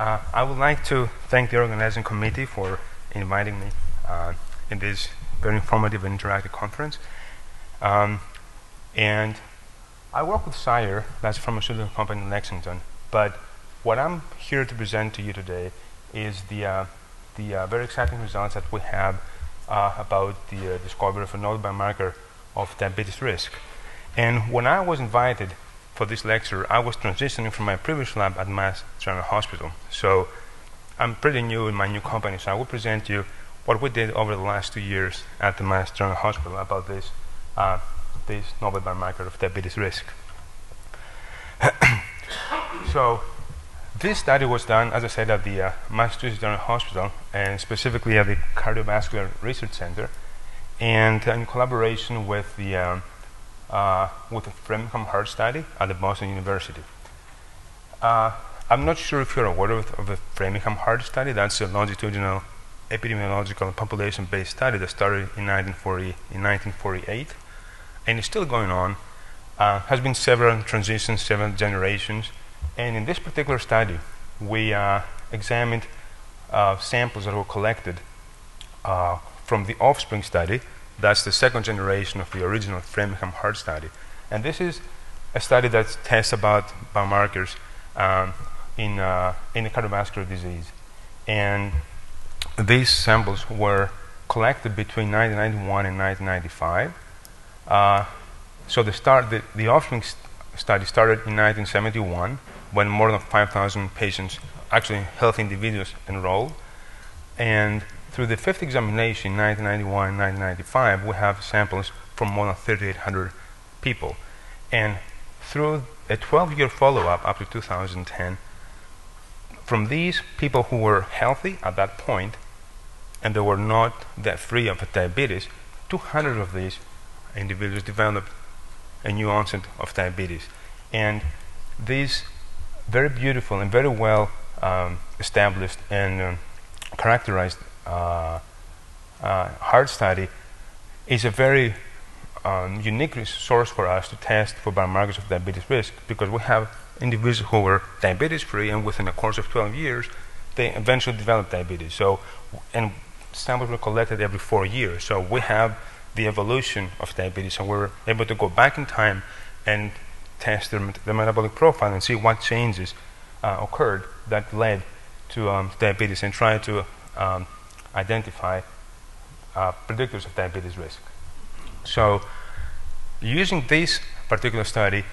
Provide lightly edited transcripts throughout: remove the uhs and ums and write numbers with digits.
I would like to thank the organizing committee for inviting me in this very informative and interactive conference. And I work with Shire, that's a pharmaceutical company in Lexington, but what I'm here to present to you today is the very exciting results that we have about the discovery of a novel biomarker of diabetes risk. And when I was invited for this lecture, I was transitioning from my previous lab at Mass General Hospital. So I'm pretty new in my new company, so I will present you what we did over the last 2 years at the Mass General Hospital about this novel biomarker of diabetes risk. So this study was done, as I said, at the Massachusetts General Hospital, and specifically at the Cardiovascular Research Center, and in collaboration with the Framingham Heart Study at the Boston University. I'm not sure if you're aware of the Framingham Heart Study. That's a longitudinal epidemiological population-based study that started in 1948, and it's still going on. Has been several transitions, several generations, and in this particular study, we examined samples that were collected from the Offspring study. That's the second generation of the original Framingham Heart Study. And this is a study that tests about biomarkers in the cardiovascular disease. And these samples were collected between 1991 and 1995. So the Offspring study started in 1971 when more than 5,000 patients, actually healthy individuals, enrolled. And through the fifth examination in 1991 and 1995, we have samples from more than 3,800 people. And through a 12-year follow-up up to 2010, from these people who were healthy at that point, and they were not that free of diabetes, 200 of these individuals developed a new onset of diabetes. And these very beautiful and very well established and characterized heart study is a very unique source for us to test for biomarkers of diabetes risk, because we have individuals who were diabetes free, and within a course of 12 years they eventually developed diabetes. So, and samples were collected every 4 years, so we have the evolution of diabetes, and we're able to go back in time and test the metabolic profile and see what changes occurred that led to diabetes, and try to identify predictors of diabetes risk. So using this particular study,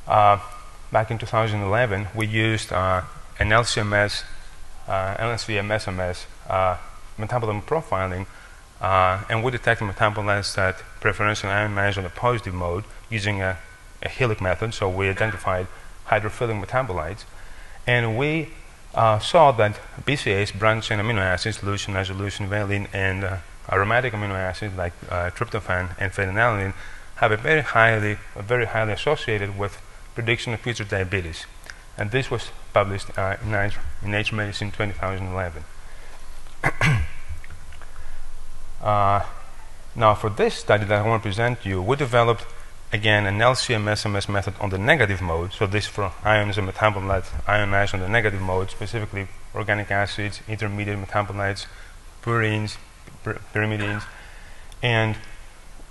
back in 2011, we used an LCMS, LSVMSMS metabolome profiling, and we detected metabolites that preferentially ionized on the positive mode using a helic method. So we identified hydrophilic metabolites, and we saw that BCAAs, branched-chain amino acids, leucine, isoleucine, valine, and aromatic amino acids like tryptophan and phenylalanine have a very highly associated with prediction of future diabetes. And this was published in Nature Medicine 2011. Now, for this study that I want to present to you, we developed again an LCMS-MS method on the negative mode. So this for ions and metabolites ionized on the negative mode, specifically organic acids, intermediate metabolites, purines, pyrimidines. And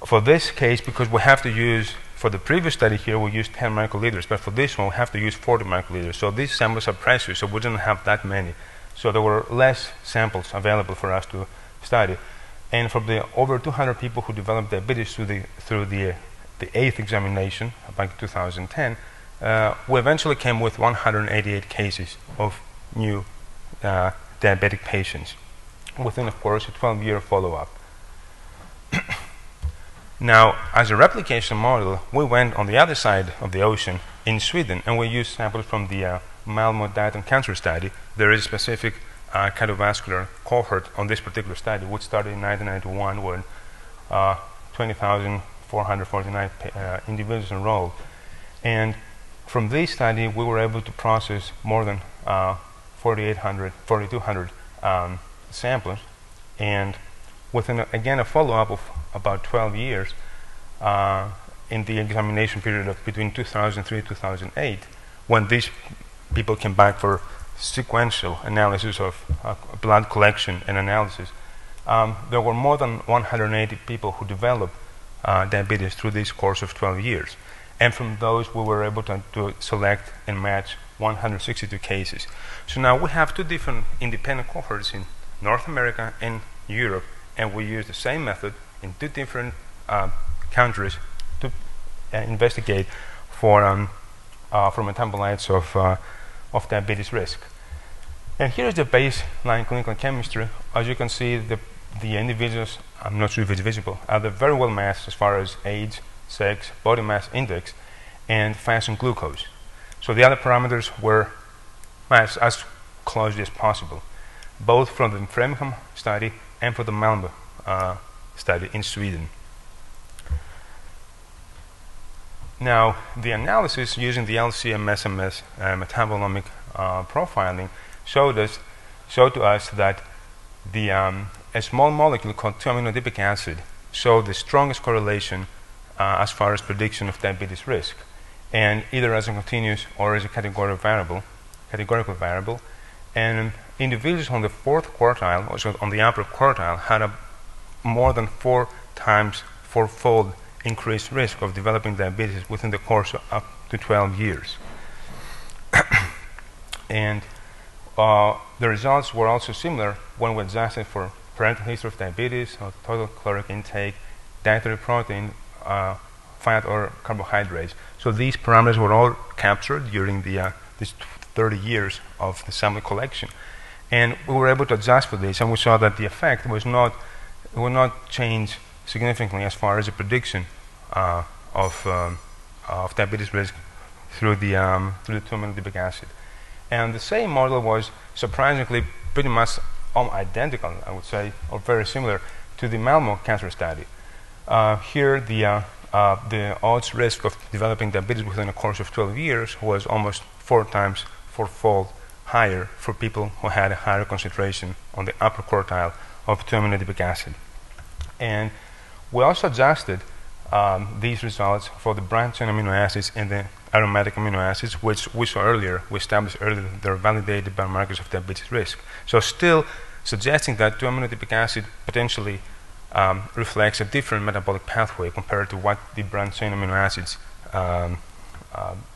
for this case, because we have to use, for the previous study here, we used 10 microliters, but for this one, we have to use 40 microliters. So these samples are precious, so we didn't have that many. So there were less samples available for us to study. And for the over 200 people who developed diabetes through the 8th examination back in 2010, we eventually came with 188 cases of new diabetic patients within, of course, a 12-year follow-up. Now, as a replication model, we went on the other side of the ocean in Sweden, and we used samples from the Malmö Diet and Cancer Study. There is a specific cardiovascular cohort on this particular study, which started in 1991 when 20,449 individuals enrolled. And from this study, we were able to process more than 4,200 samples, and within, again, a follow-up of about 12 years, in the examination period of between 2003 and 2008, when these people came back for sequential analysis of blood collection and analysis, there were more than 180 people who developed diabetes through this course of 12 years. And from those, we were able to select and match 162 cases. So now we have two different independent cohorts in North America and Europe, and we use the same method in two different countries to investigate for metabolites of diabetes risk. And here's the baseline clinical chemistry. As you can see, the individuals, I'm not sure if it's visible, are very well matched as far as age, sex, body mass index, and fasting glucose. So the other parameters were matched as closely as possible, both from the Framingham study and for the Malmö study in Sweden. Now, the analysis using the LC-MS metabolomic profiling showed to us that a small molecule called 2-aminoadipic acid showed the strongest correlation as far as prediction of diabetes risk, and either as a continuous or as a categorical variable. And individuals on the fourth quartile, also on the upper quartile, had a more than fourfold increased risk of developing diabetes within the course of up to 12 years. And the results were also similar when we adjusted for parental history of diabetes, or total caloric intake, dietary protein, fat or carbohydrates. So these parameters were all captured during these 30 years of the sample collection. And we were able to adjust for this, and we saw that the effect will not change significantly as far as the prediction of diabetes risk through the 2-aminoadipic acid. And the same model was surprisingly pretty much identical, I would say, or very similar to the Malmö cancer study. Here, the odds risk of developing diabetes within a course of 12 years was almost fourfold higher for people who had a higher concentration on the upper quartile of 2-aminoadipic acid. And we also adjusted these results for the branched-chain amino acids and the aromatic amino acids, which we saw earlier. We established earlier that they're validated biomarkers of diabetes risk. So still suggesting that 2-aminoadipic acid potentially reflects a different metabolic pathway compared to what the branched-chain amino acids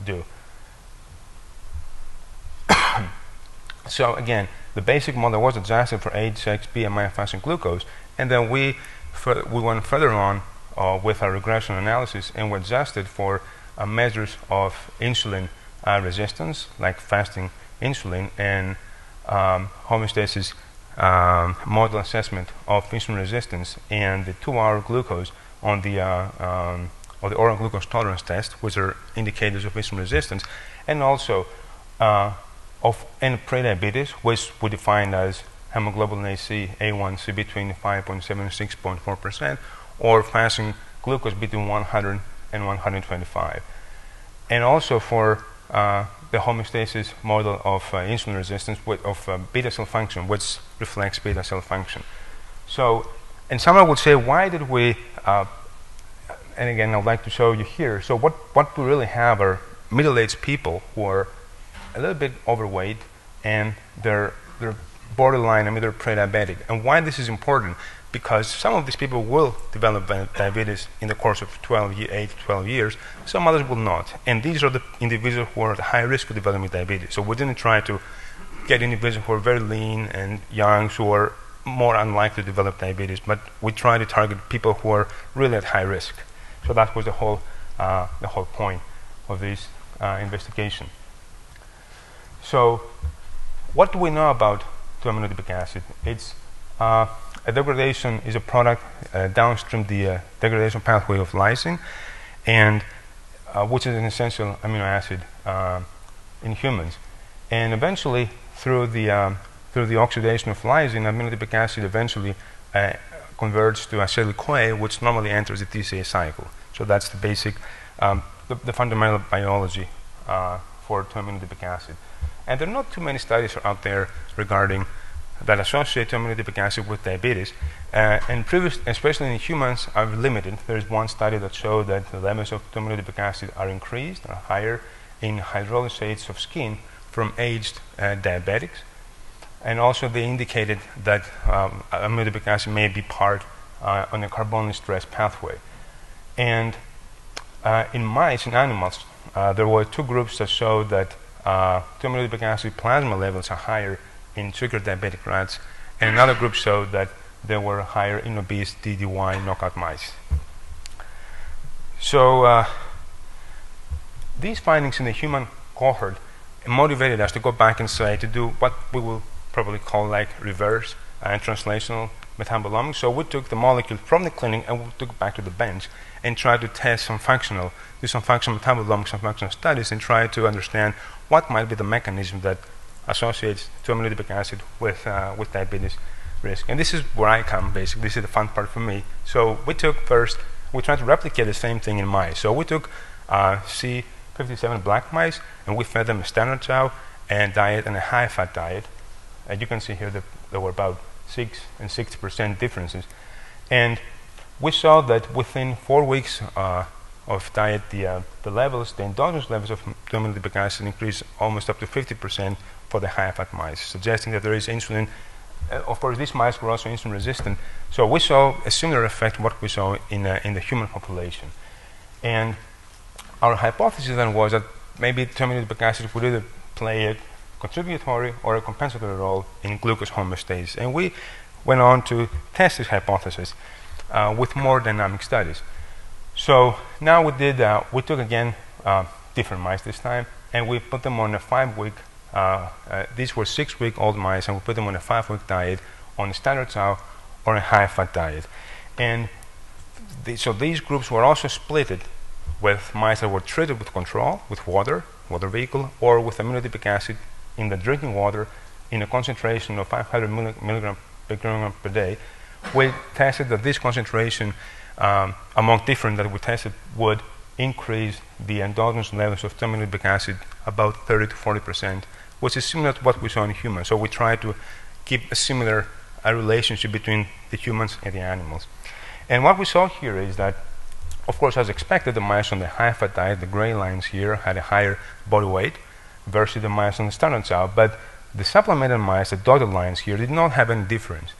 do. So again, the basic model was adjusted for age, sex, BMI, fasting glucose, and then we went further on with our regression analysis, and we adjusted for measures of insulin resistance, like fasting insulin, and homeostasis model assessment of insulin resistance, and the 2-hour glucose on the oral glucose tolerance test, which are indicators of insulin resistance, and also of prediabetes, which we defined as hemoglobin AC A1C between 5.7 and 6.4%, or fasting glucose between 100 and 125. And also for the homeostasis model of insulin resistance of beta cell function, which reflects beta cell function. So, and someone would say, why did we, and again, I'd like to show you here, so what we really have are middle-aged people who are a little bit overweight, and they're borderline, they're pre-diabetic. And why this is important? Because some of these people will develop diabetes in the course of 8 to 12 years, some others will not. And these are the individuals who are at high risk of developing diabetes. So we didn't try to get individuals who are very lean and young, who are more unlikely to develop diabetes, but we try to target people who are really at high risk. So that was the whole point of this investigation. So what do we know about 2-aminoadipic acid? It's a degradation is a product downstream the degradation pathway of lysine, and which is an essential amino acid in humans. And eventually, through the oxidation of lysine, aminoadipic acid eventually converts to acetyl-CoA, which normally enters the TCA cycle. So that's the basic, the fundamental biology for 2-aminoadipic acid. And there are not too many studies out there regarding that associate 2-aminoadipic acid with diabetes. And especially in humans, are limited. There is one study that showed that the levels of 2-aminoadipic acid are increased, are higher in hydrolysates of skin from aged diabetics. And also they indicated that amyloidopic acid may be part on the carbonyl stress pathway. And in mice, in animals, there were two groups that showed that amyloidopic acid plasma levels are higher in triggered diabetic rats, and another group showed that they were higher in obese DDY knockout mice. So these findings in the human cohort motivated us to go back and say to do what we will probably call like reverse and translational metabolomics. So we took the molecule from the clinic and we took it back to the bench and tried to test some functional metabolomics, some functional studies, and try to understand what might be the mechanism that associates amyloidopic acid with diabetes risk. And this is where I come, basically. This is the fun part for me. So we tried to replicate the same thing in mice. So we took C57 black mice and we fed them a standard chow and diet and a high-fat diet. And you can see here that there were about 6 and 60% differences. And we saw that within 4 weeks of diet, the endogenous levels of amyloidopic acid increased almost up to 50% for the high-fat mice, suggesting that there is insulin. Of course, these mice were also insulin resistant. So we saw a similar effect to what we saw in the human population. And our hypothesis then was that maybe amyloidopic acid would either play a contributory or a compensatory role in glucose homeostasis. And we went on to test this hypothesis with more dynamic studies. So now we took again different mice this time, and we put them on a 5-week, these were 6-week-old mice, and we put them on a 5-week diet on a standard chow or a high-fat diet. And so these groups were also splitted with mice that were treated with control, with water vehicle, or with amyloidopic acid in the drinking water in a concentration of 500 milligram per kilogram per day. We tested that this concentration among different that we tested would increase the endogenous levels of amyloidopic acid about 30 to 40%, which is similar to what we saw in humans. So we tried to keep a similar relationship between the humans and the animals. And what we saw here is that, of course, as expected, the mice on the high-fat diet, the gray lines here, had a higher body weight versus the mice on the standard chow. But the supplemented mice, the dotted lines here, did not have any difference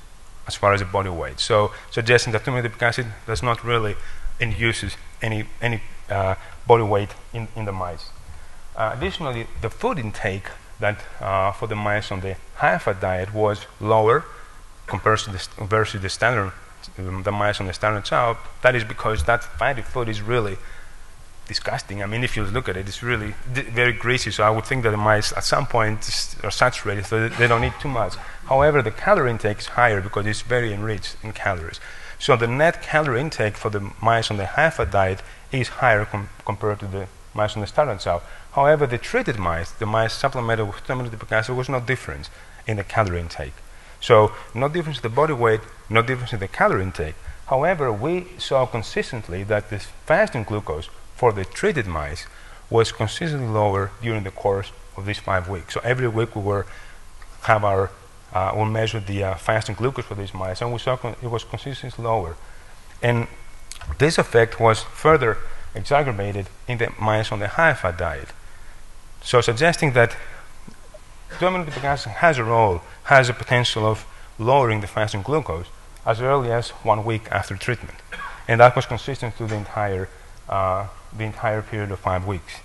as far as the body weight. So suggesting that amyloidopic acid does not really induces any body weight in the mice. Additionally, the food intake that for the mice on the high-fat diet was lower compared to versus the standard, the mice on the standard chow. That is because that fatty food is really disgusting. I mean, if you look at it, it's really very greasy. So I would think that the mice at some point are saturated, so they don't eat too much. However, the calorie intake is higher because it's very enriched in calories. So the net calorie intake for the mice on the high-fat diet is higher compared to the mice on the standard chow. However, the treated mice, the mice supplemented with amyloidopic acid, was no difference in the calorie intake. So no difference in the body weight, no difference in the calorie intake. However, we saw consistently that the fasting glucose for the treated mice was consistently lower during the course of these 5 weeks. So every week we'll measure the fasting glucose for these mice, and we saw it was consistently lower. And this effect was further exacerbated in the mice on the high-fat diet. So suggesting that amyloidopic acid has a role, has a potential of lowering the fasting glucose as early as 1 week after treatment. And that was consistent through the entire period of 5 weeks.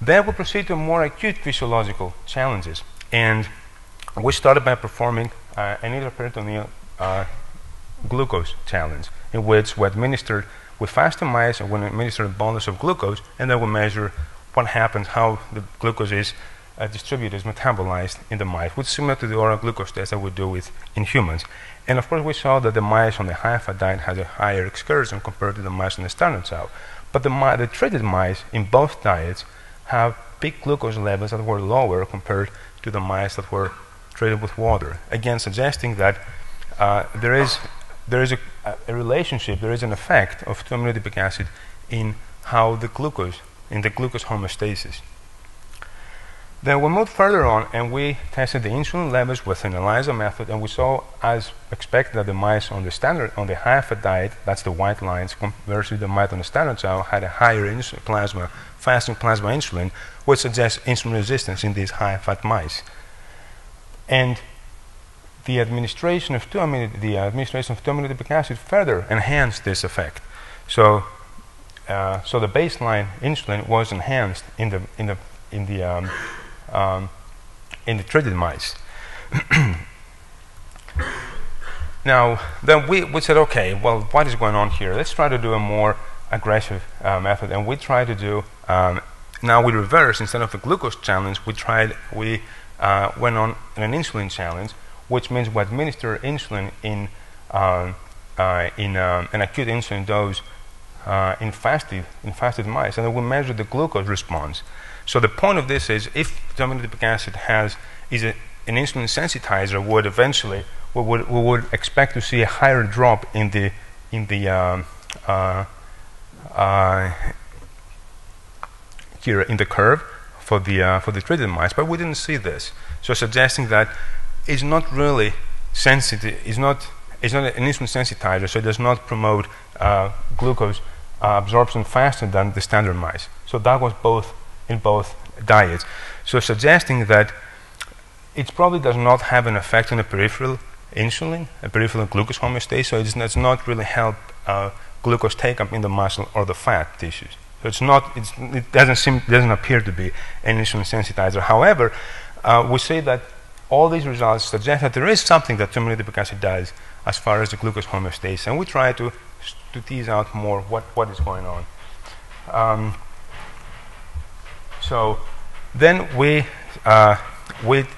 Then we proceed to more acute physiological challenges. And we started by performing an intraperitoneal glucose challenge, in which we administered with fasting mice and we administered a bolus of glucose, and then we measure what happens, how the glucose is distributed, is metabolized in the mice, which is similar to the oral glucose test that we do in humans. And of course, we saw that the mice on the high-fat diet has a higher excursion compared to the mice on the standard chow. But the treated mice in both diets have peak glucose levels that were lower compared to the mice that were treated with water. Again, suggesting that there is a relationship, there is an effect of amyloidopic acid in how the glucose homeostasis. Then we moved further on and we tested the insulin levels with an ELISA method, and we saw, as expected, that the mice on the high-fat diet, that's the white lines, versus the mice on the standard diet, had a higher fasting plasma insulin, which suggests insulin resistance in these high-fat mice. And the administration of 2-aminobutyric acid further enhanced this effect. So the baseline insulin was enhanced in the treated mice. Now, then we said, okay, well, what is going on here? Let's try to do a more aggressive method, and we tried to do. Now we reverse. Instead of a glucose challenge, we went on an insulin challenge, which means we administer insulin in an acute insulin dose in fasted mice, and then we measure the glucose response. So the point of this is, if 2-aminobutyric acid is an insulin sensitizer, we would expect to see a higher drop in the here in the curve for the treated mice, but we didn't see this. So suggesting that it's not really sensitive, it's not an insulin sensitizer, so it does not promote glucose absorption faster than the standard mice. So that was in both diets. So suggesting that it probably does not have an effect on the peripheral insulin, a peripheral glucose homeostasis, so it does not really help glucose take-up in the muscle or the fat tissues. So it doesn't appear to be an insulin sensitizer. However, we say that all these results suggest that there is something that 2-aminobutyric acid does as far as the glucose homeostasis, and we try to tease out more what is going on. So then we went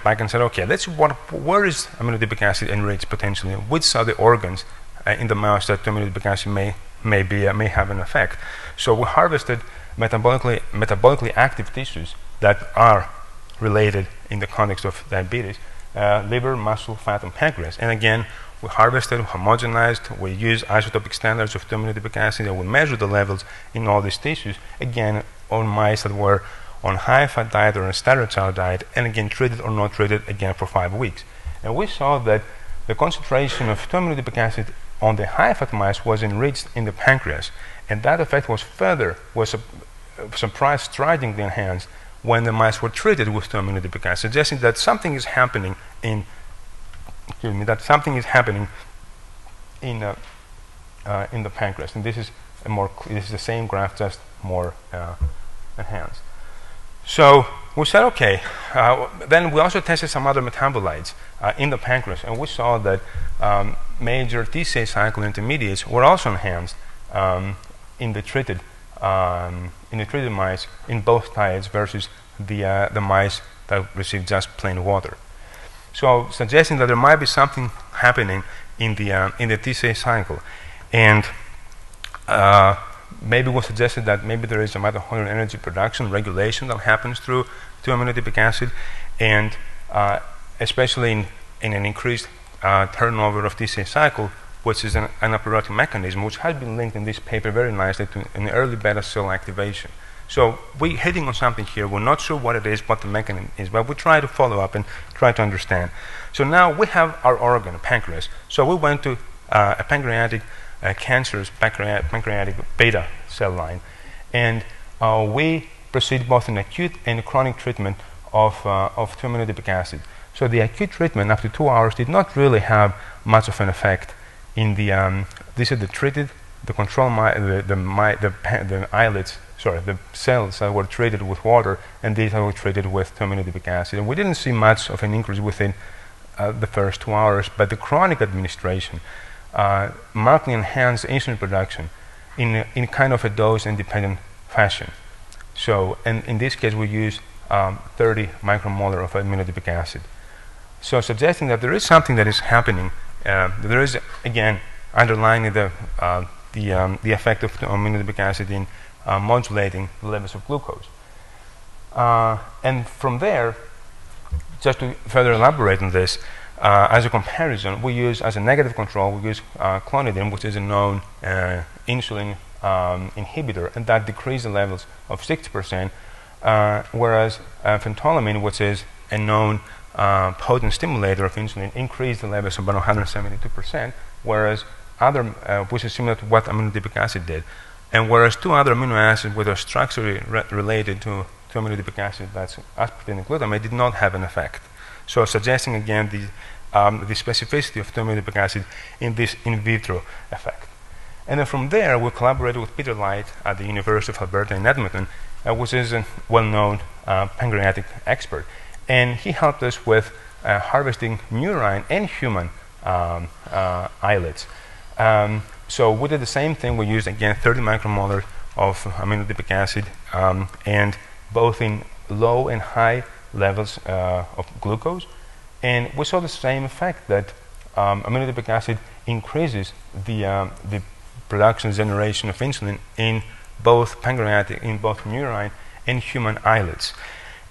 back and said, okay, where is aminobutyric acid enriched potentially? Which are the organs in the mouse that 2-aminobutyric acid may have an effect? So we harvested metabolically active tissues that are related in the context of diabetes: liver, muscle, fat, and pancreas. And again, we harvested, homogenized, we used isotopic standards of 2-aminobutyric acid, and we measured the levels in all these tissues, again, on mice that were on high-fat diet or a standard child diet, and again, treated or not treated, again, for 5 weeks. And we saw that the concentration of 2-aminobutyric acid on the high-fat mice was enriched in the pancreas, and that effect was surprised strikingly enhanced when the mice were treated with 2-aminobutyric acid, suggesting that something is happening in the pancreas. And this is the same graph, just more enhanced. So we said, okay. Then we also tested some other metabolites in the pancreas, and we saw that major TCA cycle intermediates were also enhanced in the treated mice in both diets versus the mice that received just plain water. So suggesting that there might be something happening in the TCA cycle, and maybe we suggested that maybe there is a mitochondrial energy production regulation that happens through 2-aminobutyric acid, and especially in an increased turnover of TCA cycle, which is an apoptotic mechanism, which has been linked in this paper very nicely to an early beta cell activation. So we're hitting on something here. We're not sure what it is, what the mechanism is, but we try to follow up and try to understand. So now we have our organ, pancreas. So we went to a pancreatic cancerous pancreatic beta cell line, and we proceed both in acute and chronic treatment of 2-aminobutyric acid. So the acute treatment after 2 hours did not really have much of an effect in the these are the treated, the control the islets, sorry, the cells that were treated with water, and these that were treated with 2-aminobutyric acid. And we didn't see much of an increase within the first 2 hours, but the chronic administration markedly enhanced insulin production in kind of a dose-independent fashion. So, and in this case, we use 30 micromolar of aminobutyric acid. So, suggesting that there is something that is happening. There is, again, underlying the effect of aminobutyric acid in modulating the levels of glucose. And from there, just to further elaborate on this, as a comparison, we use, as a negative control, we use clonidine, which is a known insulin inhibitor, and that decreased the levels of 60% whereas phentolamine, which is a known potent stimulator of insulin, increased the levels by 172%, whereas other, which is similar to what aminoadipic acid did. And whereas two other amino acids which are structurally related to aminoadipic acid, that's aspartame and glutamate, did not have an effect. So suggesting again the specificity of aminoadipic acid in this in vitro effect. And then from there, we collaborated with Peter Light at the University of Alberta in Edmonton, which is a well-known pancreatic expert. And he helped us with harvesting murine and human islets. So we did the same thing. We used, again, 30 micromolar of aminoadipic acid, and both in low and high levels of glucose. And we saw the same effect, that aminoadipic acid increases the production generation of insulin in both pancreatic, in both murine and human islets.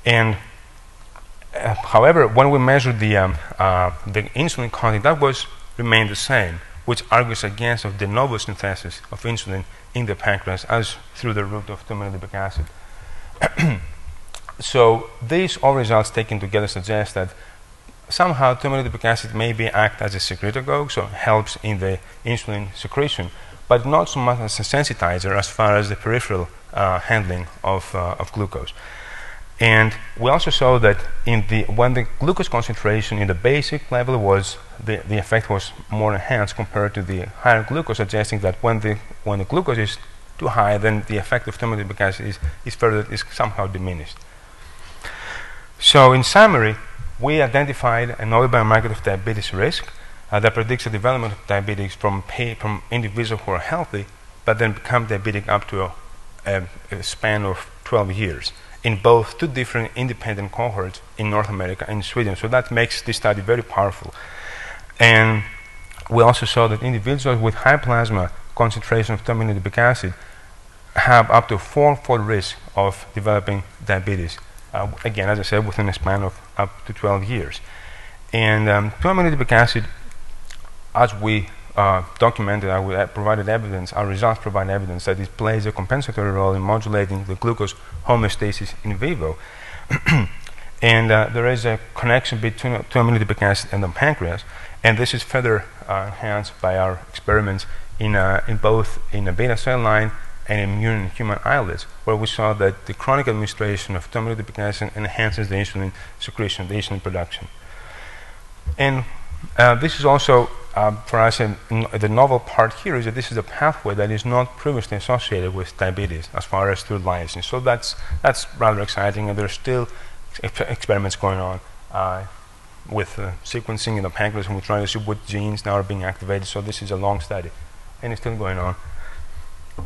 And however, when we measured the insulin content, that remained the same, which argues against of de novo synthesis of insulin in the pancreas as through the route of aminoadipic acid. So these all results taken together suggest that somehow aminoadipic acid maybe act as a secretagogue, so helps in the insulin secretion, but not so much as a sensitizer as far as the peripheral handling of glucose. And we also saw that when the glucose concentration in the basic level was, the effect was more enhanced compared to the higher glucose, suggesting that when the glucose is too high, then the effect of aminoadipic acid is somehow diminished. So in summary, we identified a novel biomarker of diabetes risk that predicts the development of diabetes from individuals who are healthy, but then become diabetic up to a span of 12 years. In both two different independent cohorts in North America and Sweden. So that makes this study very powerful. And we also saw that individuals with high plasma concentration of aminoadipic acid have up to 4-fold risk of developing diabetes. Again, as I said, within a span of up to 12 years. And aminoadipic acid, as we documented, provided evidence, our results provide evidence that it plays a compensatory role in modulating the glucose homeostasis in vivo. And there is a connection between aminoadipic acid and the pancreas, and this is further enhanced by our experiments in both a beta cell line and in murine and human islets, where we saw that the chronic administration of aminoadipic acid enhances the insulin secretion, the insulin production. And this is also, for us, the novel part here is that this is a pathway that is not previously associated with diabetes as far as through lysine. So that's rather exciting, and there's still experiments going on with sequencing in the pancreas, and we're trying to see what genes now are being activated. So this is a long study, and it's still going on.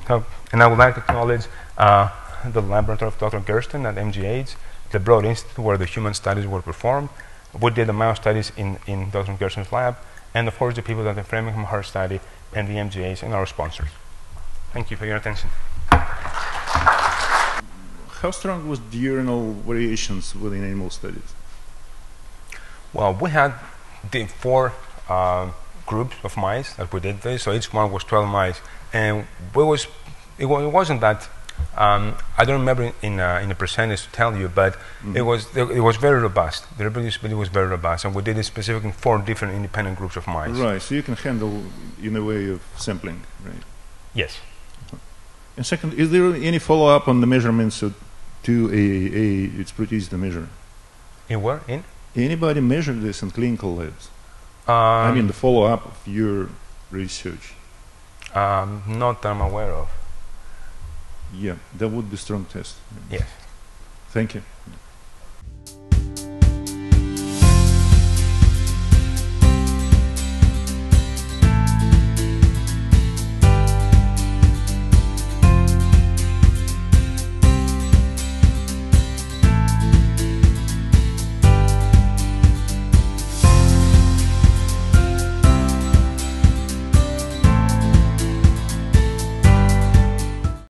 So, and I would like to acknowledge the laboratory of Dr. Gersten at MGH, the Broad Institute where the human studies were performed. We did the mouse studies in Dr. Gersten's lab, and of course the people at the Framingham Heart Study and the MGH and our sponsors. Thank you for your attention. How strong was diurnal variations within animal studies? Well, we had the 4 groups of mice that we did this, so each one was 12 mice, and it wasn't that. I don't remember in a percentage to tell you, but it was very robust. The reproducibility was very robust, and we did it specifically in 4 different independent groups of mice. Right, so you can handle in a way of sampling, right? Yes. And second, is there any follow-up on the measurements of 2AAA it's protease to measure? In where? In? Anybody measured this in clinical labs? I mean, the follow-up of your research. Not that I'm aware of. Yeah, that would be a strong test. Yes. Thank you.